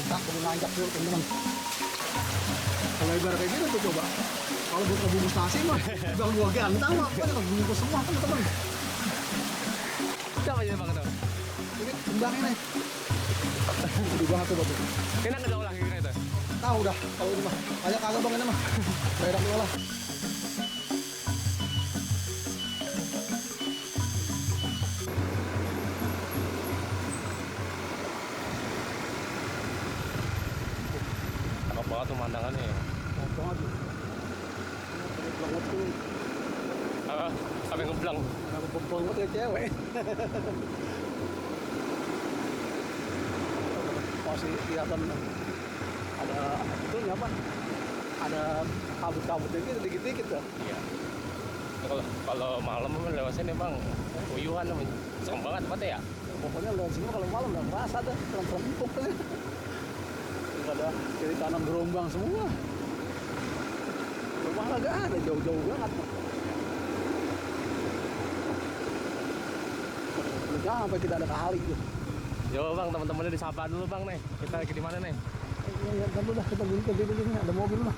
Tak perlu nanjak dulu teman-teman. Kalau ibarat kayak gitu tuh coba. Kalau buat ngebungkus nasi mah, udah gua gantang mah, kan ngebungkus semua teman-teman. Siapa aja bang itu? Ini kembang ini. Gede banget tuh batu. Enak nggak ulang kira itu? Tahu dah kalau ini mah. Kayak kagak bang ini mah. Berak dulu lah. Cakep banget pemandangannya ya. Banget. Banget tuh. Apa? Sampai ngeblang. Aku bempel banget ya cewek. Masih kelihatan ada itu apa? Ada kabut-kabutnya gitu dikit-dikit tuh. Iya. Kalau malam lewat sini bang, uyuhan namanya. Serem banget tempatnya ya. Pokoknya lewat sini kalau malam udah kerasa tuh, terempuk tuh. Ada kiri kanan gerombang semua. Rumah agak ada jauh-jauh banget. Jangan sampai kita ada kali gitu. Yo bang, teman-temannya disapa dulu bang nih. Kita lagi di mana nih? Ya, dulu dah kita beli dulu nih, ada mobil mah.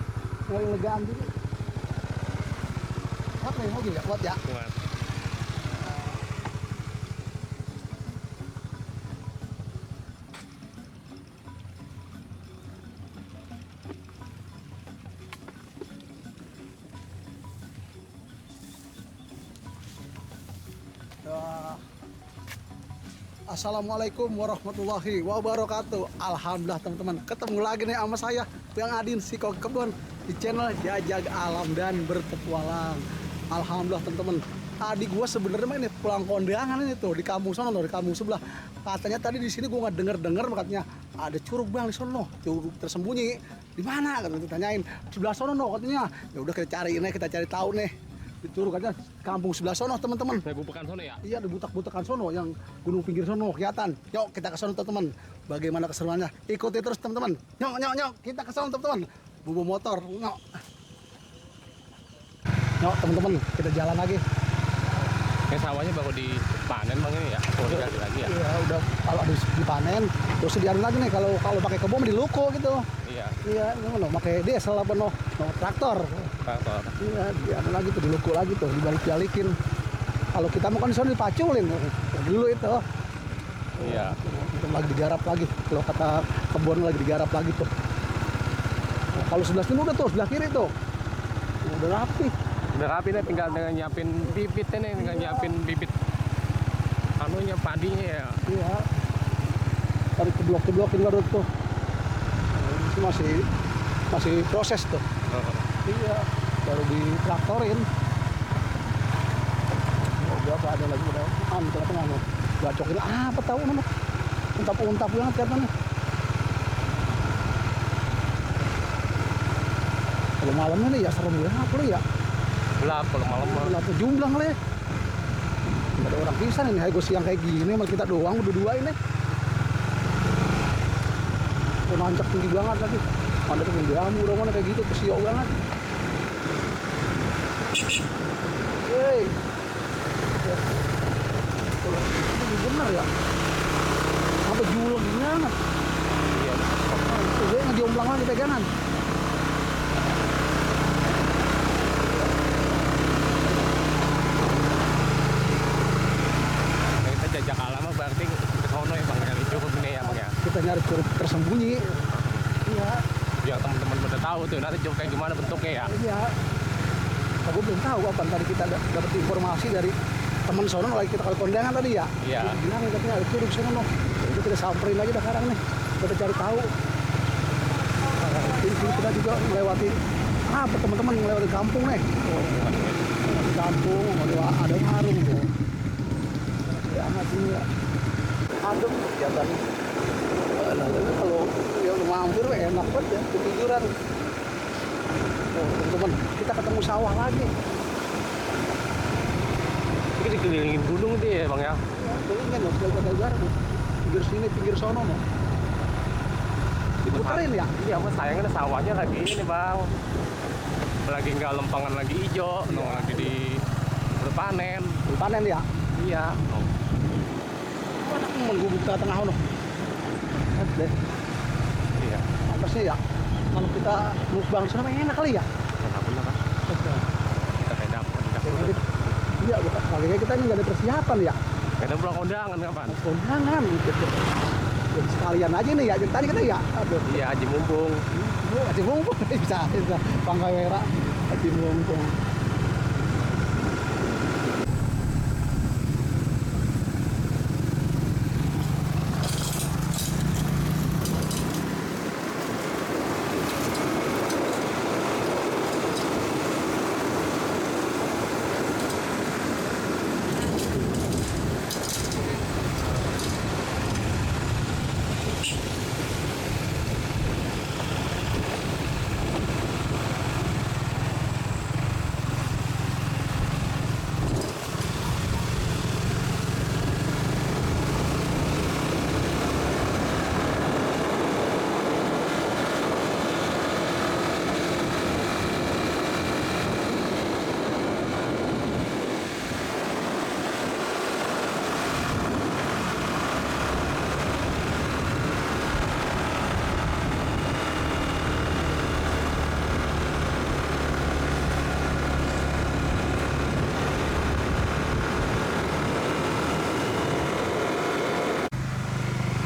Mulai legaan dulu. Kuat nih mobil ya, kuat ya. Gimana? Ya. Assalamualaikum warahmatullahi wabarakatuh. Alhamdulillah teman-teman, ketemu lagi nih sama saya Bang Adin si Kok Kebon di channel Jajak Alam dan Berpetualang. Alhamdulillah teman-teman, tadi gua sebenarnya mah ini pulang kondangan ini tuh di kampung sono, di kampung sebelah. Katanya tadi di sini gua nggak denger katanya ada curug bang di sono, curug tersembunyi. Di mana? Katanya ditanyain sebelah sono no katanya. Ya udah kita cari ini, kita cari tahu nih. Di curug katanya kampung sebelah sono teman-teman. Saya bukan sono ya? Iya, di butak-butakan sono yang gunung pinggir sono kelihatan. Yuk kita ke sono teman-teman. Bagaimana keseruannya? Ikuti terus teman-teman. Nyok, kita ke sono teman-teman. Bubu motor, nyok. Nyok teman-teman, kita jalan lagi. Ini sawahnya baru dipanen bang ini ya? Baru digali lagi ya? Iya, udah kalau habis dipanen, terus diarin lagi nih. Kalau pakai kebun diluko gitu. Iya. Iya, ini pakai diesel apa no traktor. Traktor. Iya, diarin lagi tuh, diluko lagi tuh, dibalik-balikin. Kalau kita mau kan di sana dipaculin dulu itu. Iya. Itu lagi digarap lagi. Kalau kata kebun lagi digarap lagi tuh. Nah, kalau sebelah sini udah tuh, sebelah kiri tuh. Udah rapi. Udah rapi nih, tinggal dengan nyiapin bibitnya nih, tinggal nyiapin bibit anunya, padinya ya. Iya. Tarik keblok-keblokin baru tuh. Ini masih proses tuh. Iya, baru ditraktorin. Berapa ada lagi udah tengah-tengah bacokin apa tahu nama untap-untap banget katanya. Kalau malam ini ya serem ya apa ya? Gelap kalau malam mah. Gelap jumblang le. Ada orang pisan ini hago siang kayak gini sama kita doang berdua ini. Nancak tinggi banget lagi. Ada tuh diambu mana kayak gitu kesio banget. Hei. Ini bener ya? Apa julang banget? Iya. Tuh dia ngejomplang lagi pegangan. Nah, kita jajak alam mah berarti ke sono ya bang, nyari curug ini ya bang ya. Kita nyari curug tersembunyi. Iya. Biar teman-teman pada tahu tuh nanti curug kayak gimana bentuknya ya. Iya. Aku belum tahu apa tadi kita dapat informasi dari teman sono lagi kita kalau kondangan tadi ya. Iya. Bilang katanya ada curug sono. Itu kita samperin lagi dah sekarang nih. Kita cari tahu. Ini kita juga melewati apa teman-teman melewati kampung nih. Melewati kampung, ada warung tuh. Ya ini ya. Adem kegiatan. Kalau yang mampir enak banget ya ketiduran. Teman-teman, kita ketemu sawah lagi. Ini dikelilingin gunung tuh ya bang ya. Kelingan loh, gara-gara pinggir sini, pinggir sono loh. Diputerin ya? Iya, mas sayangnya sawahnya lagi ini bang. Lagi nggak lempangan lagi hijau, no, lagi berpanen. Panen ya? Iya. No. Mana menggubuk ke tengah no? Deh. Iya. Pasnya ya kalau kita mukbang sana enak kali ya. Enak bener kan? Kita kayak dapet di dapur. Iya, bukan kali kita ini nggak ada persiapan ya. Kita pulang kondangan kapan? Kondangan gitu. Ya, sekalian aja nih ya, jadi tadi kita ya. Aduh. Iya, Haji Mumpung. Haji Mumpung bisa. Pangkai merah Haji Mumpung.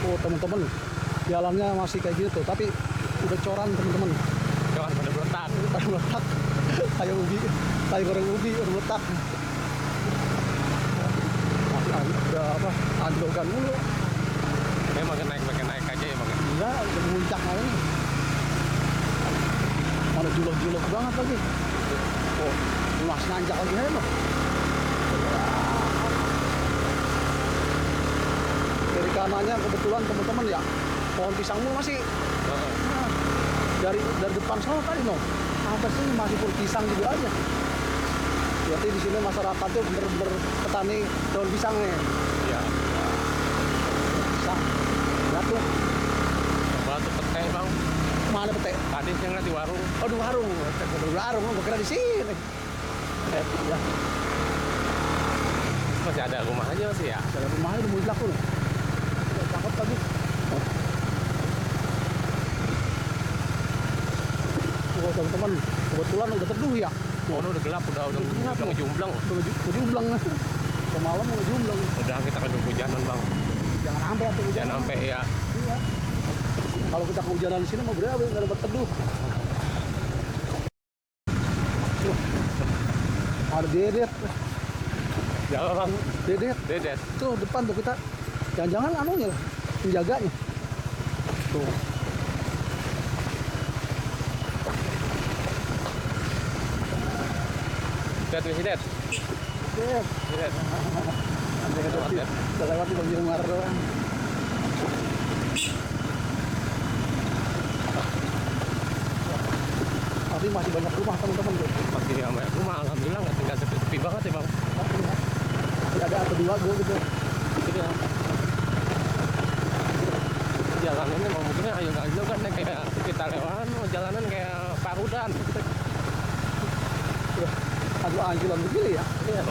Oh teman-teman, jalannya masih kayak gitu, tapi udah coran teman-teman. Jangan pada meletak. Udah meletak, kayak ubi, kayak goreng ubi udah meletak. Masih ada apa? Andogan mulu. Ya makin naik aja ya makin. Iya, udah muncak aja nih. Mana julok-julok banget lagi. Oh, luas nanjak lagi ya loh. Dari kanannya kebetulan teman-teman ya, pohon pisangmu masih nah, dari depan sana tadi no, sampai sini masih pohon pisang juga aja. Berarti di sini masyarakat tuh bener-bener petani daun pisangnya. Iya. Pisang, batu. Batu petai bang. Mana petek? Tadi saya ngeliat di warung. Oh di warung, gue kira di sini. Ya, Masih ada rumah aja masih ya. ada rumahnya udah mulai laku nih. Udah cakep tadi. Oh teman-teman, kebetulan udah teduh ya. Oh, udah gelap, udah ngejumblang. Udah jumblang. Semalam udah jumblang. Udah kita ke hujanan bang. Jangan sampai atau hujan. Jangan sampai ya. Iya. Kalau kita kehujanan di sini mau berapa? Nggak dapat teduh. Ada dedet. Jangan bang. Dedet. Tuh depan tuh kita. Jangan-jangan anunya lah, penjaganya. Tuh. Lihat nih, Sidet. Dedet. Sidet. Kita lewat di banjir doang. Tapi masih banyak rumah teman-teman tuh. Masih ramai rumah, alhamdulillah nggak tinggal sepi banget ya bang. Masih ada atau dua gue gitu. Gitu ya. Jalanannya mau mungkinnya ayo kan kayak kita lewat jalanan kayak parudan. Aduh anjuran begini ya. Iya.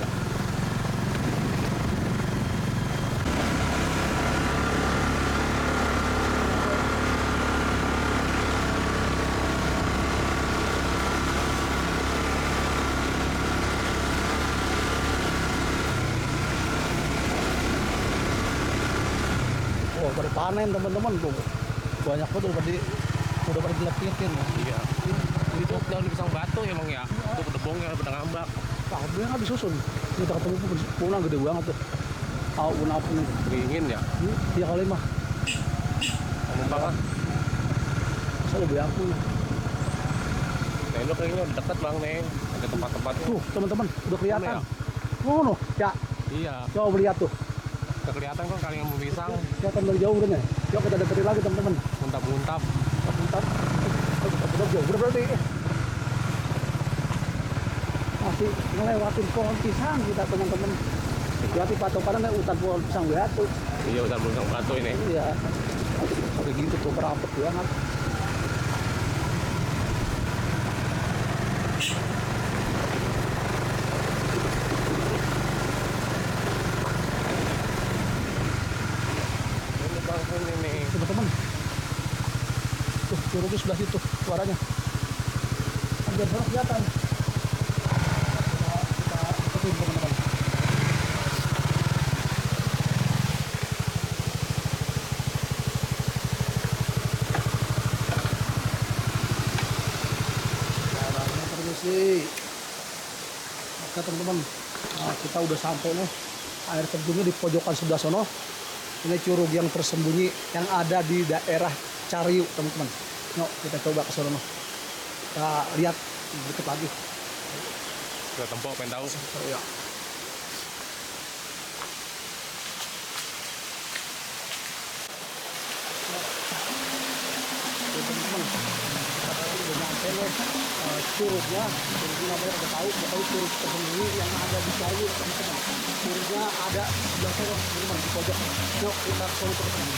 Oh pada panen teman-teman tuh. Banyak banget udah pada dilepitin. Iya. Itu daun pisang batu emang ya. Itu kedebongnya pada ngambak. Pak gue nggak disusun. Kita ketemu punang gede banget tuh. Tahu punang apa nih? Dingin ya. Iya kali mah. Kamu banget. Masa lebih aku. Nah, lu kayaknya udah deket bang nih. Ada tempat-tempat Tuh teman-teman udah kelihatan. ya? Oh no, ya. Iya. Coba lihat tuh. Udah kelihatan kok kali ngambil pisang. Kelihatan dari jauh kan ya. Yuk kita deketin lagi teman-teman. Muntap-muntap. Bentar. Udah jauh udah berarti. Masih ngelewatin pohon pisang kita teman-teman. Berarti patokannya hutan pohon pisang batu. Iya udah pisang batu ini. Iya. Begitu tuh kerapet banget. Ini bang ini nih. Teman-teman. Tuh, curugnya sebelah situ suaranya. Hampir sana kelihatan. Kita ikutin teman-teman. Permisi. Oke teman-teman, nah, kita udah sampai nih. Air terjunnya di pojokan sebelah sono. Ini curug yang tersembunyi yang ada di daerah Cariu teman-teman. Yuk kita coba ke sono. Kita lihat deket lagi. Udah tempok pengen tahu. Oh, ya. Teman-teman, kita udah nyampe nih curugnya namanya udah tahu curug tersembunyi yang ada di Cariu teman-teman. Curugnya ada di sebelah sana teman-teman di pojok. Yuk kita ke sono teman-teman.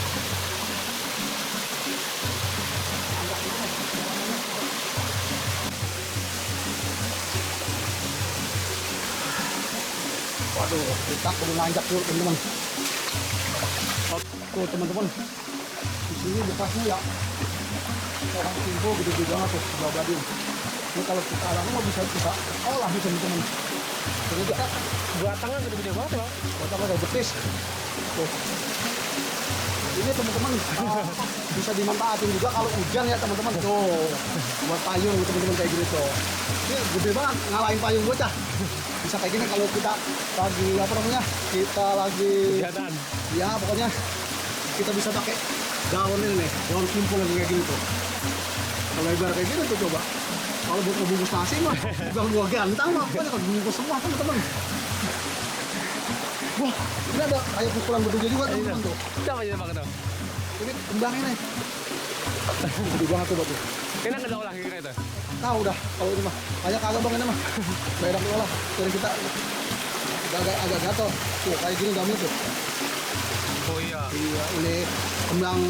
Waduh, kita kudu nanjak dulu teman-teman. Tuh teman-teman, di sini bekasnya ya orang timbo gede-gede banget tuh sebelah badin. Ini kalau kita alami mau bisa kita olah nih teman-teman. Ini juga Batangnya gede-gede banget ya bang. batangnya kayak betis. Tuh. Ini teman-teman bisa dimanfaatin juga kalau hujan ya teman-teman. Tuh, buat payung teman-teman kayak gini tuh. Ini gede banget ngalahin payung bocah. Bisa kayak gini kalau kita lagi apa namanya? Kita lagi Kegiatan. ya pokoknya kita bisa pakai daun ini nih, daun kumpul yang kayak gini tuh. Kalau lebar kayak gini tuh coba. Kalau buat ngebungkus nasi mah, bukan gua gantang mah, pokoknya kalau bungkus semua teman-teman. Wah, ini ada kayak pukulan berdua juga teman-teman tuh. Siapa aja bang itu? Ini kembang ini. Gede banget tuh tuh. Ini nggak ada olah kira itu. Tahu dah kalau ini mah. Banyak kagak bang ini mah. Beda olah. Jadi kita agak gatel. Tuh kayak gini daunnya tuh. Oh iya. Iya, ini kembang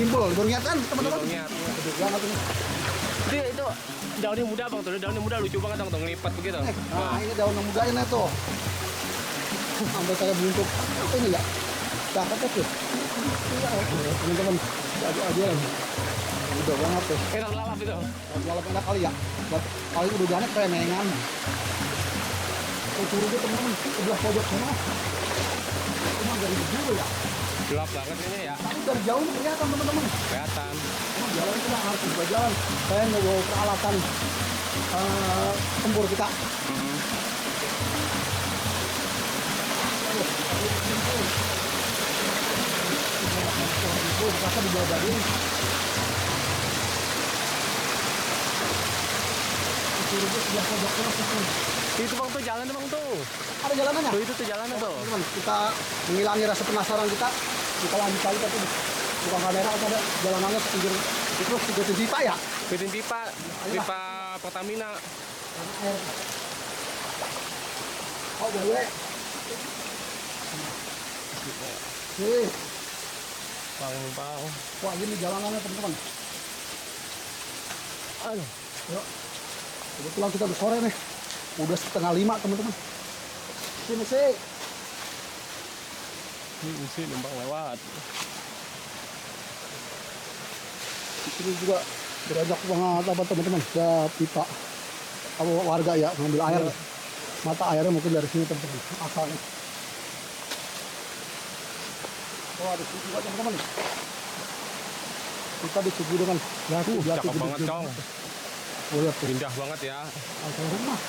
timbul, baru lihat kan teman-teman? Baru lihat. Gede banget ini. Itu daunnya muda bang tuh, daunnya muda lucu banget bang tuh ngelipat begitu. Nah, ini daun yang muda ini tuh. Sampai saya bentuk apa ini ya? Cakep tuh. Iya, teman-teman. Jadi aja lagi. Mudah banget tuh. Enak lalap itu. Kalau enak kali ya. Buat kali udahnya kerenengan. Tuh curugnya teman-teman, sebelah pojok sana. Cuma dari jauh ya. Gelap banget ini ya. Tapi dari jauh kelihatan teman-teman. Kelihatan. Jalan kita harus juga jalan. Saya mau bawa peralatan tempur kita. Berasa di bawah badin. Curugnya sebelah pojok sana. Itu bang tuh jalan bang tuh. Ada jalanannya. Tuh itu tuh jalannya tuh. Teman, kita menghilangi rasa penasaran kita. Kita lanjut kali tapi bukan kamera ada jalanannya pinggir itu pinggir pipa ya. Bikin pipa, pipa Pertamina. Air. Oh boleh. Nih, Bang. wah ini jalanannya teman-teman. Aduh. Yuk. Kebetulan kita udah sore nih. Udah 4:30 teman-teman. Sini sih. Ini sih numpang lewat. Di sini juga banyak banget apa teman-teman. Ya pipa. Apa warga ya ngambil air. Mata airnya mungkin dari sini teman-teman. Asalnya. Oh ada sini juga teman-teman. Kita dicuci dengan jati Cakep banget cong. Oh lihat tuh. Indah banget ya. Asal rumah.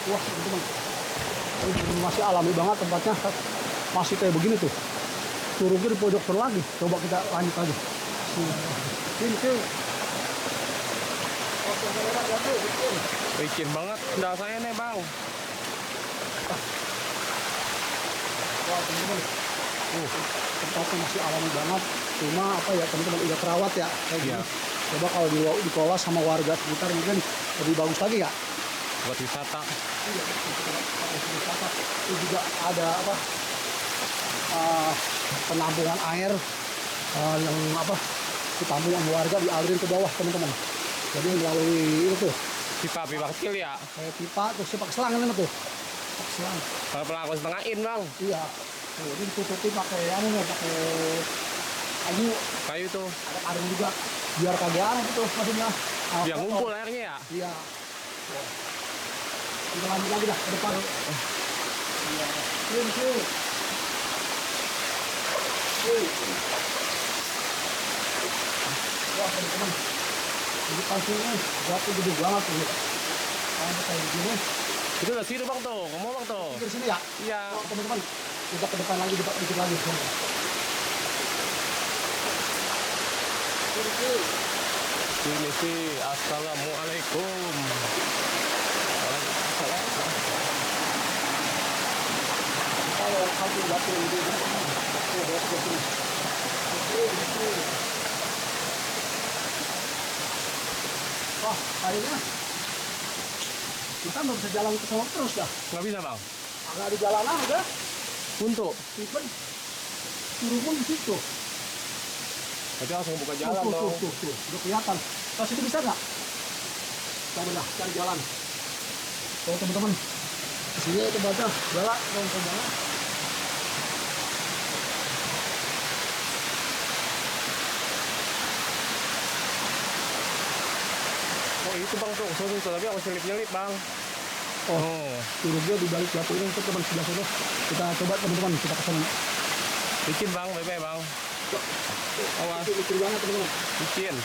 Wah teman-teman. Ini masih alami banget tempatnya. Masih kayak begini tuh. Curugnya di pojok sana lagi. Coba kita lanjut lagi. Sini. Oke, kamera lihat tuh. Licin banget. Udah saya nih bang. Wah teman-teman. Tempatnya masih alami banget. Cuma apa ya teman-teman udah terawat ya kayak gini. Iya. Coba kalau dikelola sama warga sekitar mungkin lebih bagus lagi ya. Buat wisata. Iya, wisata. Itu juga ada apa? Penampungan air yang apa? Ditampung sama warga dialirin ke bawah teman-teman. Jadi melalui itu tuh Pipa kecil ya. kayak pipa terus pakai selang ini tuh. Pakai selang. Kalau pelaku setengahin bang. Iya. Tuh, ini ditutupi pakai anu nih, pakai kayu Kayu tuh. ada karung juga biar kagean gitu maksudnya. Biar ngumpul airnya ya. Iya. Kita lanjut lagi dah ke depan. Iya. Sini. Wah, teman-teman. Ini pasirnya jatuh gede banget ini. Kalau kayak gini. Itu udah situ bang tuh, ngomong bang tuh. Dari sini ya? Iya. Oh, teman-teman. Kita ke depan lagi, dikit lagi. Sini sih, assalamualaikum. Kalau satu jatuh ini. Wah, kayaknya kita nggak bisa jalan ke sana terus dah. Nggak bisa bang. Agak di jalanan udah. Untuk. Tipen turun pun di situ. Nanti langsung buka jalan dong. Tuh. Udah kelihatan. Kalau situ bisa nggak? Coba dah cari jalan. Tuh teman-teman. Sini itu baca. Galak dong jalan. Oh itu bang tuh, tapi aku selip-selip bang. Oh. Turunnya di balik batu ini teman sebelah sana. Kita coba teman-teman kita kesana. Bikin bang, bebe bang. Awas. Itu banget teman-teman. Bikin.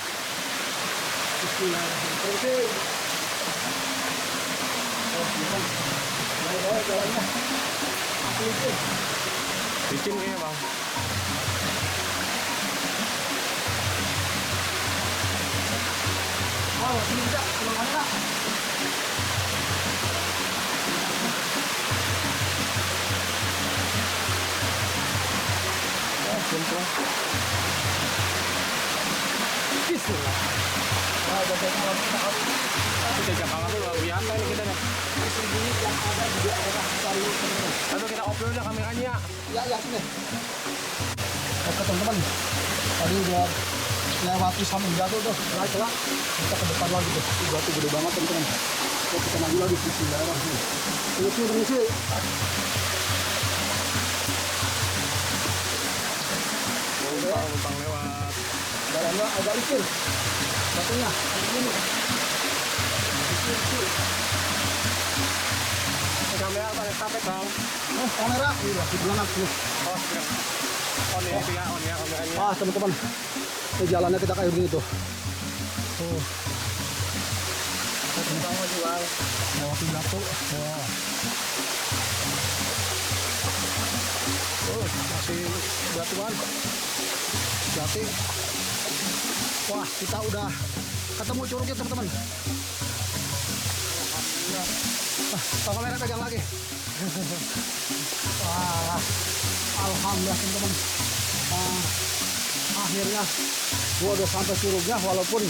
Bismillahirrahmanirrahim. Oh, teman. Baik jalannya. Aku itu. Bikin kayaknya bang. Oh, ini bisa kemana lah? Simpel. Bismillah. Wah, udah kalau kita harus Itu tega banget tuh, luar biasa ini kita nih. sembunyi yang ada di daerah Sari teman-teman. Lalu kita upload aja kameranya. Ya, sini. Oke teman-teman, tadi udah lewati samping jatuh tuh, celah. Kita ke depan lagi tuh, jatuh gede banget teman-teman. Oke, kita maju lagi di Bismillahirrahmanirrahim. Permisi. Numpang lewat. Jalannya agak licin. Batunya, ini. Licin. Kamera pakai stafet bang. Oh, kamera. Iya, di belakang tuh. Oh, siap. On ya, itu ya, on ya kameranya. Ah, teman-teman. Ini jalannya kita kayak begini tuh. Numpang aja bang. Lewati batu. Wah. Oh, masih batuan. Jati. Wah, kita udah ketemu curugnya teman-teman. Pak kamera pegang lagi. Wah, alhamdulillah teman-teman. Akhirnya gua udah sampai curugnya walaupun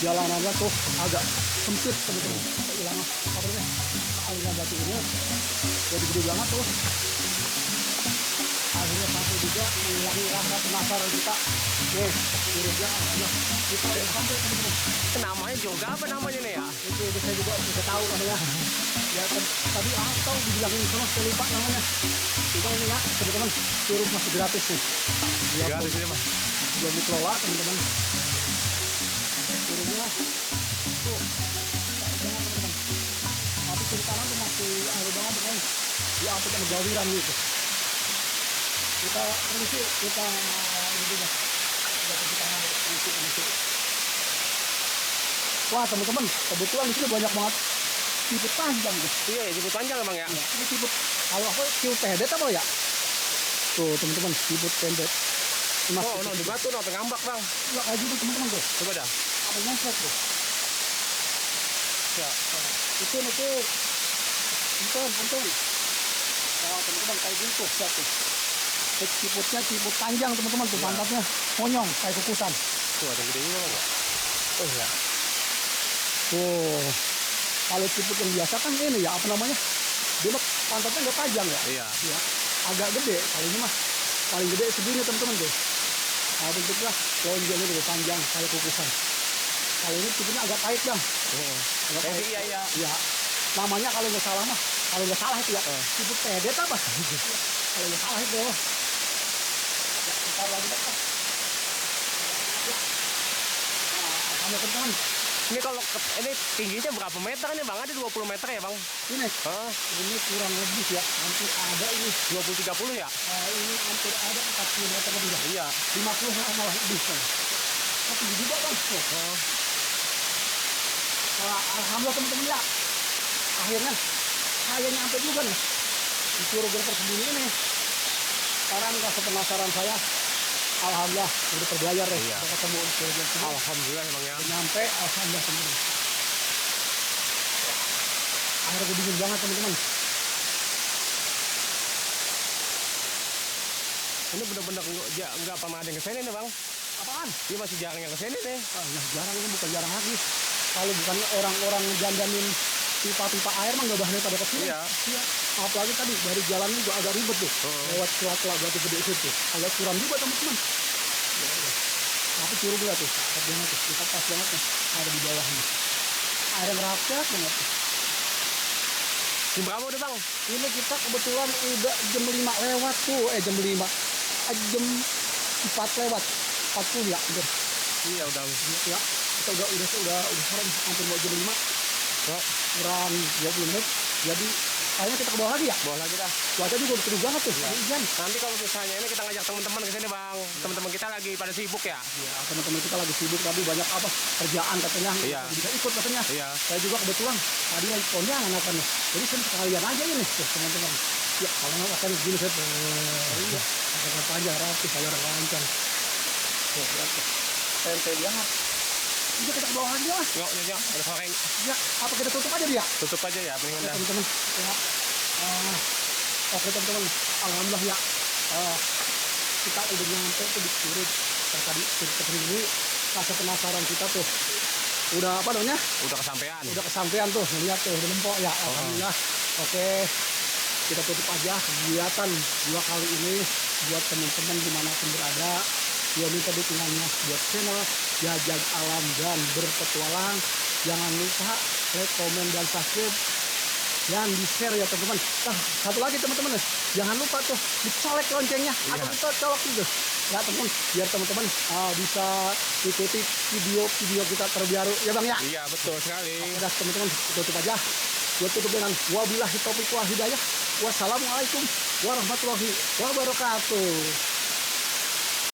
jalanannya tuh agak sempit teman-teman. Hilang kabarnya aliran batu ini jadi gede banget tuh. Akhirnya sampai juga mengulangi rasa penasaran kita. Nih, curugnya alhamdulillah kita udah sampai teman-teman. Namanya juga apa namanya nih ya? Itu saya juga tidak tahu namanya. Ya tadi atau dibilangin sama saya lupa namanya. Itu ini ya teman-teman, curug masih gratis nih. Ya, Gratis ini mah. belum dikelola teman-teman. Curugnya tuh, jangan teman-teman. Tapi kiri kanan tuh masih air banget teman. Ya apa kan gawiran gitu. Kita permisi, kita ini juga. Permisi. Wah teman-teman, kebetulan di sini banyak banget siput panjang tuh. Iya, siput panjang bang ya. Ini siput, kalau aku siput pendet apa ya? Tuh teman-teman, siput pendet. Mas, Oh, no, di batu, no, ngambak bang. nggak kayak gitu teman-teman tuh. Coba dah. Apa nyangkut tuh? Ya. Itu. Punten. Oh teman-teman kayak gitu, siap tuh. Siputnya siput panjang teman-teman tuh, pantatnya monyong kayak kukusan. Tuh ada gede juga bang. Oh ya. Tuh, kalau siput yang biasa kan ini ya apa namanya? Dia mah pantatnya nggak panjang ya? Iya. Ya, agak gede. Kali ini mah paling gede segini teman-teman tuh. Nah, bentuknya lonjong itu panjang kayak kukusan. Kali ini siputnya agak pahit bang. Agak pahit. Iya. Ya, namanya kalau nggak salah mah, kalau nggak salah itu ya siput pedet apa? Kalau nggak salah itu. Ya, bentar lagi dah. ada teman. Ini kalau ini tingginya berapa meter nih Bang? Ada 20 meter ya Bang? Ini, Hah? ini kurang lebih ya, hampir ada ini. 20-30 ya? Ini hampir ada 40 meter lebih ya. Iya. 50 malah lebih kan. Tapi juga kan. Oh. Alhamdulillah teman-teman ya. Akhirnya saya nyampe juga nih di Curug Tersembunyi ini. Sekarang rasa penasaran saya, alhamdulillah udah terbayar ya. Iya. Udah ketemu di Curug Tersembunyi. Alhamdulillah Bang ya. Nyampe, alhamdulillah teman-teman. Akhirnya gue bingung banget teman-teman. Ini benar-benar nggak pernah ada yang kesini nih Bang. Apaan? Dia masih jarang yang kesini nih. Nah, jarang ini bukan jarang lagi. Kalau bukan orang-orang jandanin pipa-pipa air mah nggak bahaya pada kesini. Iya. Iya. Apalagi tadi dari jalannya juga agak ribet tuh. Lewat celah-celah batu gede situ. Agak curam juga teman-teman. Tapi curug lah tuh. Cakep banget tuh. Kita pas banget nih. Ada di bawahnya. Air rakyat banget tuh. Jam berapa udah Bang? Ini kita kebetulan udah jam 5 lewat tuh. Jam 5. Jam 4 lewat. 40 ya. Udah. Iya udah. Ya. Kita udah sore hampir mau jam 5. Oh. Kurang 20 menit. Jadi kayaknya kita ke bawah lagi ya. Bawa lagi dah. Cuaca juga udah seru banget tuh. Iya. Hujan. Nanti kalau misalnya ini kita ngajak teman-teman ke sini Bang. Teman-teman kita lagi pada sibuk ya. Ya, teman-teman kita lagi sibuk tapi banyak apa kerjaan katanya. Iya. Bisa ikut katanya. Iya. Saya juga kebetulan tadi lagi kondangan apa nih. Jadi saya sekalian aja ini tuh teman-teman. Ya kalau nggak akan gini saya. Iya. Apa aja rapi saya rancang. Tuh lihat tuh. Tempe banget. Udah kita ke bawah aja lah. Yuk, ada soreng. Ya, apa kita tutup aja dia? Tutup aja ya, mendingan Ya, dah. teman-teman. Ya. Oke teman-teman. Alhamdulillah ya. Kita udah nyampe tuh di Curug. Tadi Tersembunyi. Rasa penasaran kita tuh. Udah apa namanya? Udah kesampean. Udah kesampean tuh. Lihat tuh, udah lempok ya. Alhamdulillah. Oke. Kita tutup aja kegiatan 2 kali ini buat teman-teman dimanapun berada. Gua minta dukungannya buat channel Jajag Alam dan Berpetualang. Jangan lupa like, komen, dan subscribe. Dan di-share ya teman-teman. Nah, satu lagi teman-teman, jangan lupa tuh dicolek loncengnya. Iya. Atau kita colok juga. Ya teman, biar teman-teman bisa ikuti video-video kita terbaru. Ya Bang ya? Iya, betul sekali. Udah teman-teman, tutup aja. Gua tutup dengan wabillahi taufiq wal hidayah. Wassalamualaikum warahmatullahi wabarakatuh.